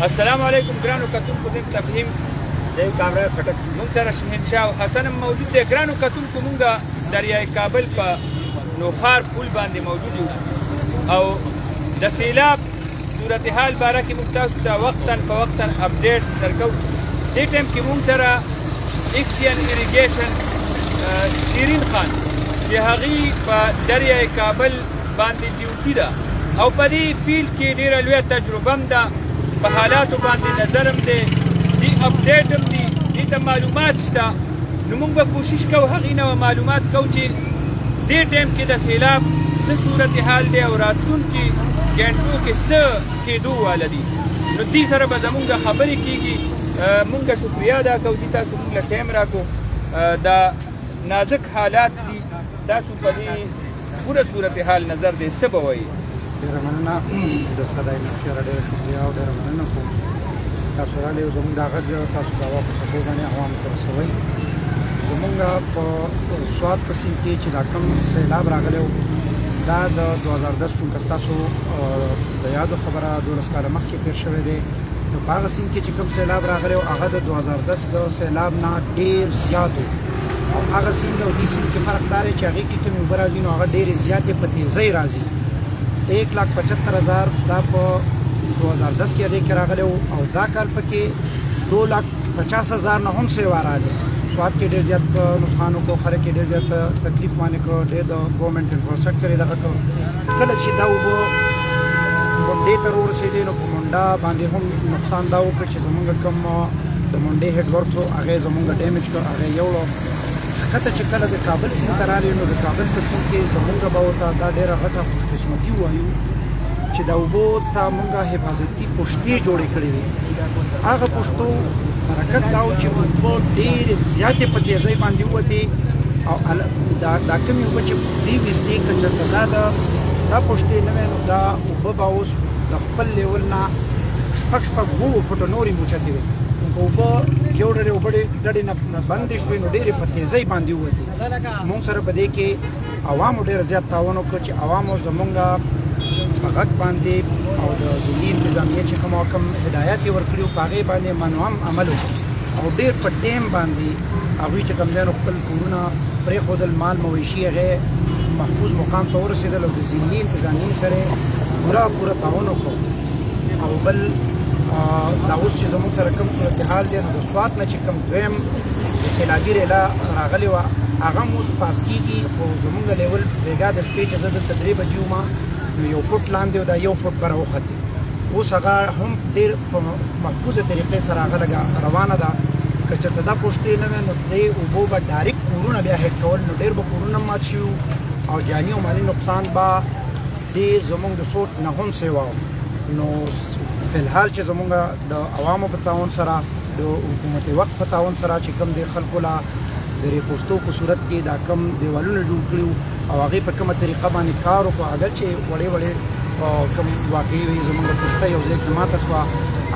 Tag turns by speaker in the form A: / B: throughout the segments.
A: السلام علیکم ګرانو کتونکو دیم تفهیم د کامرا کټک مونږ سره شهنشاه حسن موجود دی. ګرانو کتونکو مونږ دریای کابل په نوخار پل باندې موجود یو او د سیلاب صورتحال باره کې مونږ تاسو ته وقتا فوقتا اپډیټس درکو. دې ټایم کې مونږ سره ایکسین اریګیشن شیرین خان چې هغې په دریای کابل باندې ډیوټي ده او په دې فیلډ کې ډېره لویه تجربه هم ده، په حالاتو باندې نظر هم دی، دې اپډیټ هم دي، دې ته معلومات شته. نو موږ به کوشش کوو هغې نه معلومات کوو چې دې ټایم کې د سیلاب څه صورتحال دی او راتلونکي ګڼټو کې څه کېدو واله دي. نو دې سره به زموږ خبرې کېږي. موږ شکریه ادا کوو چې تاسو موږ له ټایم راکړو. دا نازک حالات دي، تاسو په دې پوره صورتحال نظر دی څه به وایي؟
B: ډېره مننه د صدای نقشې را ډېره شکریه او ډېره مننه کوم تاسو راغلئ او زموږ دا غږ تاسو د هوا په څپو باندې عوامو ته رسوئ. زموږ په سوات په سیند کې چې دا کوم سیلاب راغلی و دا د 2010 چونکه ستاسو د یادو خبره 12 کاله مخکې تېر شوی دی. نو په هغه سیند کې چې کوم سیلاب راغلی و هغه د 2010 د سیلاب نه ډېر زیات و او هغه سیند او دې سیند کې فرق دا دی چې هغې کې کومې اوبه راځي نو هغه ډېرې زیاتې په تیزۍ راځي. 1,75,000 دا په 2010 کې هغې کې راغلی و او دا کال پکې 2,50,000 نه هم سیوا راغلی. سوات کې ډېر زیات نقصان وکړو، خلک یې ډېر زیات تکلیف باندې کړو، ډېر د ګورنمنټ انفراسټرکچر یې دغه کړو. کله چې دا اوبه منډې ته ورسېدې نو په منډه باندې هم نقصان دا وکړ چې زموږ کوم د منډې هیډ ورکس و هغه یې زموږ ډیمیج کړ، هغه یې یوړو. ښکته چې کله د کابل سیند ته راغلې نو د کابل په سیند کې زموږ به ورته دا ډېره غټه خوشقسمتي ووایو چې د اوبو ته موږ حفاظتي پوشتې جوړې کړې وې. هغه پوشتو حرکت دا و چې اوبه ډېرې زیاتې په تیزۍ باندې ووتې او دا کومې اوبه چې دې ویستې که چېرته دا پوشتې نه وی نو دا اوبه به اوس د خپل لیول نه شپږ 9 فوټه نورې موچتې وې. اوبه یو ډېرې اوبه ډډې نه بندې شوې نو ډېرې په تیزۍ باندې ووتې. موږ سره په دې کې عوامو ډېر زیات تاوان وکړ چې عوامو زموږ په غږ باندې او د ضلعي انتظامیې چې کوم هدایات یې ورکړي وو په هغې باندې منوم عمل وکړو او ډېر په ټایم باندې هغوی چې کوم دی نو خپل کورونه پرېښودل، مال مویشي هغې محفوظ مقام ته ورسېدل او د ضلعي انتظامیې سره پوره تعاون وکړو. او بل دا اوس چې زموږ سره کوم صورتحال دی نو د سوات نه چې کوم دویم د سیلابي ریله راغلې وه هغه هم اوس پاس کېږي، خو زموږ لیول بېګا د شپې چې زه دلته 3 بجې وم نو 1 فوټ لاندې و دا 1 فوټ بره وختې. اوس هغه هم ډېر په محفوظه طریقې سره هغه لږه روانه ده. که چېرته دا پوښتې نه وی نو دې اوبو به ډایرکټ کورونه بیا هیټ کول نو ډېر به کورونه مات شي او جاني او مالي نقصان به ډېر زموږ د سوچ نه هم سیوا و. نو فلحال چې زموږ د عوامو په تعاون سره د حکومت وقت په تعاون سره چې کوم د خلکو لا د ریپوسټو په صورت کې دا کم دیوالونه جوړ کړي او هغې په کومه طریقه باندې کار وکړو. اگر چې وړې کوم واقعي وي زموږ پوسټه یو ځای کې ماته شوه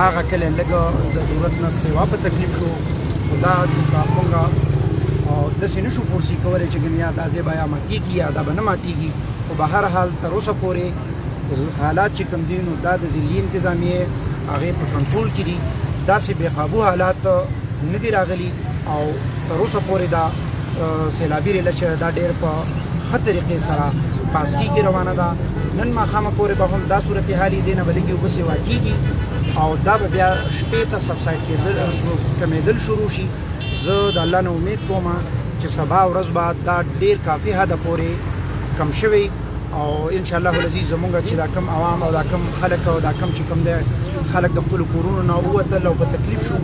B: هغه کله لږه د ضرورت نه سیوا په تکلیف شو. خو دا موږ داسې نه شو فورسي کولی چې ګنې یا دا ځای به یا ماتېږي یا دا به نه ماتېږي. خو به هر حال تر اوسه پورې حالات چې کوم دي نو دا د ضلعي انتظامیې هغې په کنټرول کې دي. داسې بې قابو حالات نه دي راغلي او تر اوسه پورې دا سیلابي ریله چې دا ډېر په ښه طریقې سره پاس کېږي، روانه ده. نن ماښامه پورې به هم دا صورتحال یې دی نه به لږې اوبه سیوا کېږي او دا به بیا شپې ته سبسایډ کمېدل شروع شي. زه د الله نه امید کوم چې سبا ورځ به دا ډېر کافي حده پورې کم شوی او انشاءالله العزیز زموږ چې دا کم عوام او دا کم خلک او دا کم چې کوم دی خلک د خپلو کورونو نه ووتل او په تکلیف شو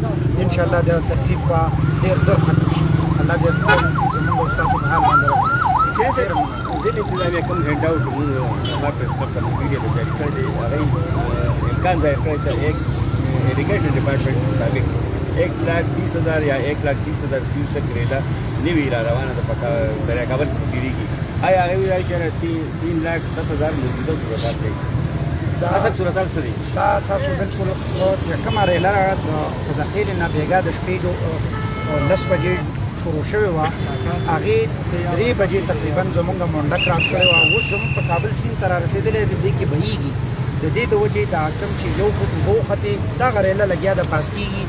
B: انشاءالله د تکلیف به ډېر زر ختم شي. الله دې زموږ او ستاسو په حال باندې راوړي.
A: ضلع انتظامیه کوم هینډ آؤټ ما پرېس کلب ته ویډیو ته جاري کړی دی هغې امکان ظاهر کړی چې اریګیشن ډپارټمنټ مطابق 1,20,000 یا 1,30,000 کیوسک ریله نوې را روانه ده په دریای کابل کې تېرېږي. آیا هغې ویل چې 3,07,000 موجوده صورتحال دی؟ دا اصل صورتحال څه دی؟
B: دا تاسو بلکل چې کومه ریله د ذخیرې نه بېګا د شپې 10 بجې شروع شوې وه هغې 3 بجې تقریبا زموږ منډه کراس کړې وه. اوس زموږ په کابل سیند ته را رسېدلی دی، دې کې بهیږي د دې د وجې دا کوم چې یو فوټ اوبه وختې دغه ریله لګیا ده پاس کېږي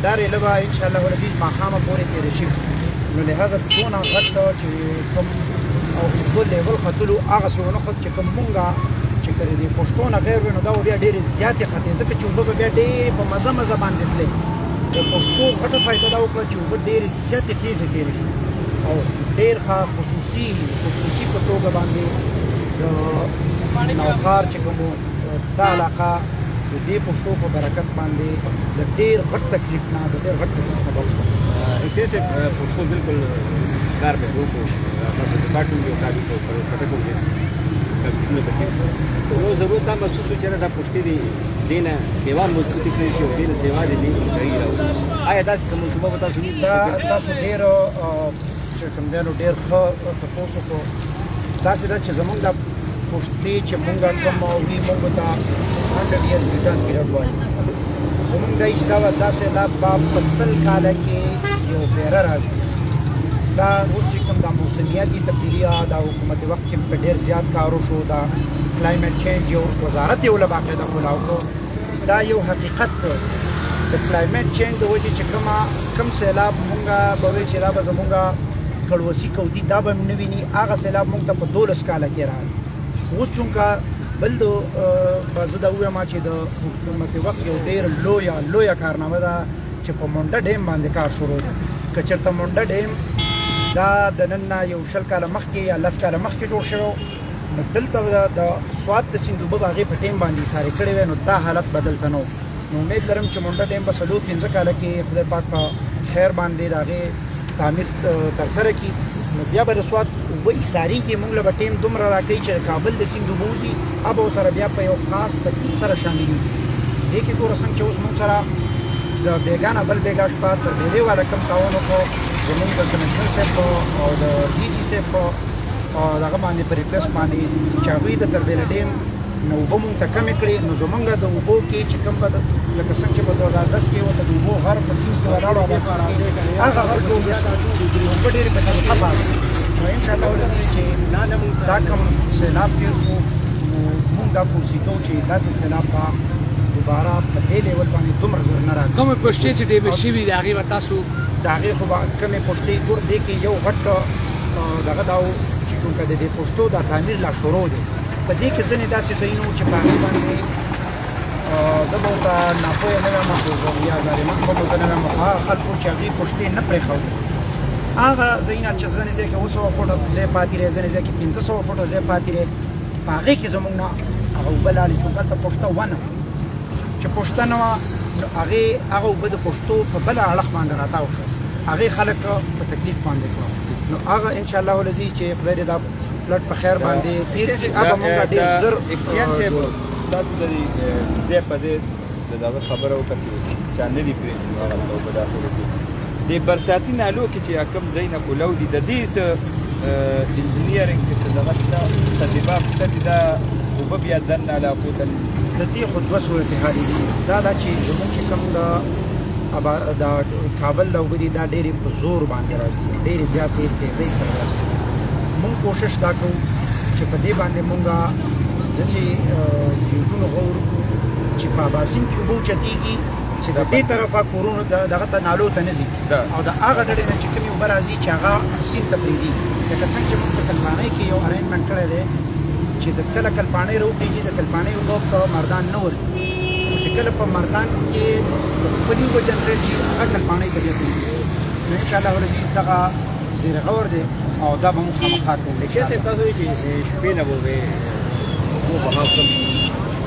B: دا ریله به انشاءالله العزیز ماښامه پورې تېرې شي نو لهذا څونه غټ چې کوم او اوبه لیول ختلو هغسې ونه خت چې کوم مونږه چې که د پښتو نه غیر وي نو دا بیا ډېرې زیاتې ختې ځکه چې اوبه به بیا ډېرې په مزه مزه باندې تلې د پښتو غټه فایده دا وکړه چې اوبه ډېرې زیاتې تیزې تېرې شوې او ډېر ښه خصوصي په توګه باندې د نوښار چې کوم دا علاقه د دې پښتو په برکت باندې د ډېر غټ تکلیف نه د ډېر غټ تکلیف نه بچ شوه
C: ایسے پښتو بالکل کار به وکړو مطلب کاټون جو کاری کو کټکو دي کله تکلیف نو ضرورت دا محسوس چې دا پښتو دی دینه سیوا مضبوطی کړی شو دینه سیوا دې نه کوي آیا دا څه منصوبه وتا شو
B: دا تاسو ډېر چې کوم دی نو ډېر ښه تاسو کو تاسو دا چې زمونږ د پښتې چې مونږ کوم وی مونږ ته 100 years return period وایي زمونږ د ایجدا داسې لا په سل کاله کې یو پیره راځي دا اوس چې کوم د موسمیاتي تبدیلیا دا حکومت وخت کې په ډېر زیات کارو شو دا کلایمټ چینج یو وزارت یې ولا باقاعده کولاو دا یو حقیقت د کلایمټ چینج د وجې چې کوم سیلاب مونږه به وایي چې دا به زمونږه کړوسي کودي دا به نه ویني هغه سیلاب مونږ ته په 12 کاله کې راغی اوس چونکه بل د زه دا ووایم چې د حکومت وخت یو ډېر لویه کارنامه ده چې په مونډه ډیم باندې کار شروع دی که چېرته مونډه ډیم دا د نن نه یو 20 کاله مخکې یا 10 کاله مخکې جوړ شوی نو دلته د سوات د سیند اوبه به هغې په ټیم باندې ایسارې کړې وی نو دا حالت به دلته نه نو امید لرم چې مونډه ډیم به 4-5 کاله کې خدای پاک په خیر باندې د هغې تعمیر ترسره کړي نو بیا به د سوات اوبه ایسارېږي موږ له به ټیم دومره راکوي چې د کابل د سیند اوبه وځي به ورسره بیا په یو خاص ترتیب سره شاملېږي دې کې ګوره څنګه چې اوس موږ سره د بیګا نه بل بیګا شپه تر ډېرې والا کم تعاون وکړو زمونږ د کمشنر صاحب او د ډي سي صاحب دغه باندې په ریکویسټ باندې چې هغوی د تربیره ډیم نه اوبه مونږ ته کمې کړې نو زمونږ د اوبو کې چې کوم به لکه څنګه چې په 2010 کې ورته د اوبو غر په سیند کې ولاړو هغه غر ټول اوبه ډېرې په طریقه باندې نو انشاءالله ورځي چې دا کوم سیلاب تېر شو نو مونږ دا کوشش کوو چې داسې سیلاب به دوباره په دې لیول باندې دومره زر نه راځي
D: کومې پښتې چې ډېمې شوي د هغې به تاسو
B: د هغې خو به کمې پښتې ګور دې کې یو غټ دغه دا و چې چونکه د دې پښتو دا تعمیر لا شروع دی په دې کې ځینې داسې ځایونه وو چې په هغې باندې زه به ورته ناپویه نه ویم یا ظالمان به ورته نه ویم هغه خلکو چې هغې پښتې نه پرېښودې هغه ځایونه چې ځینې ځای کې 200 فوټه ځای پاتې دی ځینې ځای کې 500 فوټه ځای پاتې دی په هغې کې زموږ نه هغه اوبه لاړې چونکه هلته پښته ونه چې پښته نه وه نو هغه اوبه د پښتو په بله اړخ باندې راتاو شو هغې خلک په تکلیف باندې کړو نو هغه انشاءالله العزیز چې خدای دې دا پلټ په خیر باندې تېر کړي هغه مونږ ډېر زر
A: تاسو د دې ځای په ځای د دغه خبره وکړه چې نه دي پرې هغه اوبه داخله دي د برساتي نالو کې چې کوم ځای نه کولو دي د دې انجینیرینګ کې څه دغه تجربه شته چې دا اوبه بیا دننه علاقو ته
B: د دې خو دوه صورتحالې دي دا چې زموږ چې کوم د کابل د اوبه دي دا ډېرې په زور باندې راځي ډېرې زیاتې تیزۍ سره راځي مونږ کوشش دا کوو چې په دې باندې مونږ داسې یوټونه غور چې په اباسین کې اوبه اوچتېږي چې د دې طرفه کورونو دغه ته نالو ته نه ځي او د هغه ډډې نه چې کومې اوبه راځي چې هغه سیند ته پرېږدي لکه څنګه چې مونږ په کلپانۍ کې یو ارینجمنټ کړی دی چې د کله کلپانۍ راوخېږي د کلپانۍ اوبه په مردان نه ورځي چې کله په مردان کې د خپلې اوبه جنریټ شي هغه کلپانۍ ته بیا پرېږدي نو انشاءالله العزیز دغه زیر غور دی او دا به مونږ خامخا کوو
C: لیکن صاحب تاسو وایئ چې شپې نه به اوبه بهاو کم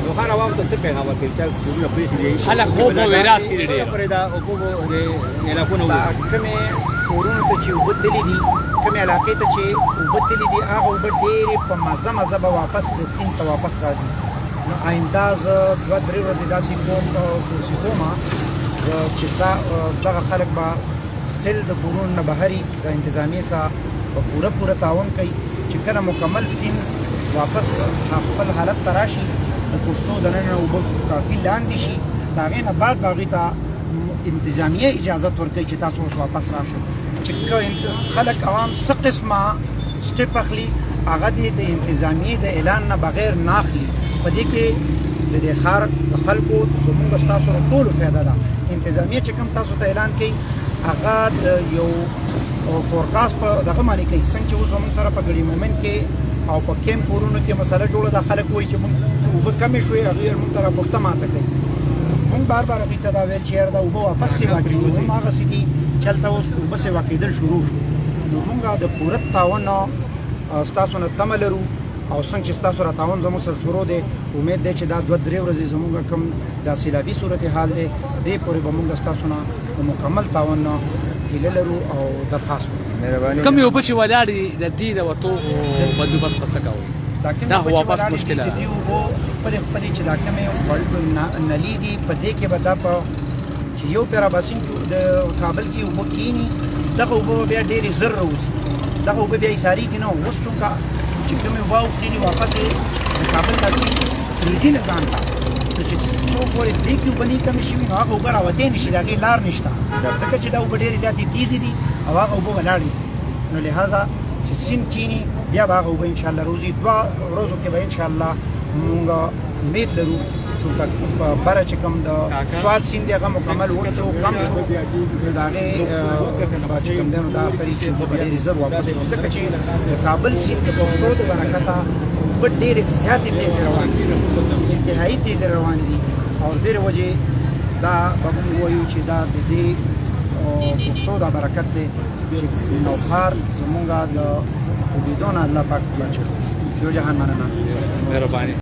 C: نو هر عوام ته څه پیغام ورکوي چې کورونه پرېښي دي
D: خلک خوب او ویراس کې دي ډېر
C: پرې دا اوبه د علاقونو
B: کومې کورونو ته چې اوبه تللي دي کومې علاقې ته چې اوبه تللي دي هغه اوبه ډېرې په مزه به واپس د سیند ته واپس راځي نو آینده زه 2-3 ورځې داسې کوشش کوم چې دغه خلک به سټیل د کورونو نه بهري د انتظامیې سره په پوره تعاون کوي چې کله مکمل سیند واپس خپل حالت ته راشي د پښتو دننه اوبه کافي لاندې شي د هغې نه بعد به هغوی ته انتظامیه اجازت ورکوي چې تاسو اوس واپس راشئ چې خلک عوام څه قسمه سټیپ اخلي هغه د انتظامیې د اعلان نه بغیر نه اخلي په دې کې د دې ښار د خلکو زموږ ستاسو ټولو فایده ده. انتظامیه چې کوم تاسو ته اعلان کوي هغه د یو فورکاست په دغه باندې کوي، څنګه چې اوس زموږ سره په ګړي مومنټ کې او په کیمپورونو کې مسله جوړه ده. خلک وایي چې موږ اوبه کمې شوې، هغوی موږ ته راپورته ماته کوي. موږ بار بار هغوی ته دا ویل چې یاره دا اوبه واپس سیوا کېږي، هماغسې دي چې هلته اوس اوبه سیوا کېدل شروع شو. نو موږ د پوره تعاون ستاسو نه تمه لرو او څنګه چې ستاسو را تعاون زموږ سره شروع دی، امید دی چې دا 2-3 ورځې زموږ کوم دا سیلابي صورتحال دی دې پورې به موږ ستاسو نه د مکمل تعاون نه هیله لرو او درخواست کوو.
D: کوم یو بچي ولاړې د دې د وتو بندوبست پس کوي دا هو واپس مشکله
B: دی او خپل چې دا کومې نلي دي په دې کې به دا په چې یو پیرا باسین د کابل کې اوبه کینی دغه اوبه بیا ډېرې زر راوځي، دغه اوبه بیا ایساري کې نه اوس چونکه چې کومې اوبه اوښتې دي واپس یې د کابل داسې پرېږدي نه ځان ته، چې څو پورې پرې کې اوبه نه کمې شوي نو هغه اوبه راوتې نه شي، د هغې لار نشته، ځکه چې دا اوبه ډېرې زیاتې تیزې دي او هغه اوبه ولاړې دي. نو لهذا چې سیند کینی بیا به هغه اوبه انشاءالله روزي 2 ورځو کې به انشاءالله مونږ امید لرو چې په بره چې کوم د سواد سیند دی هغه مکمل وشو کم شو، نو د هغې چې کوم دی نو دا اثري چې اوبه به ډېرې زر واپس شو، ځکه چې د کابل سیند د پښتو د برکته اوبه ډېرې زیاتې تیزې روانې دي، انتهایي تیزې روانې دي او ډېرې وجې دا به مونږ ووایو چې دا د دې پښتو دا برکت دی چې نوښار زمونږ د وجودونه الله پاک بچ کړي. یو جهان مننه.
D: مهرباني.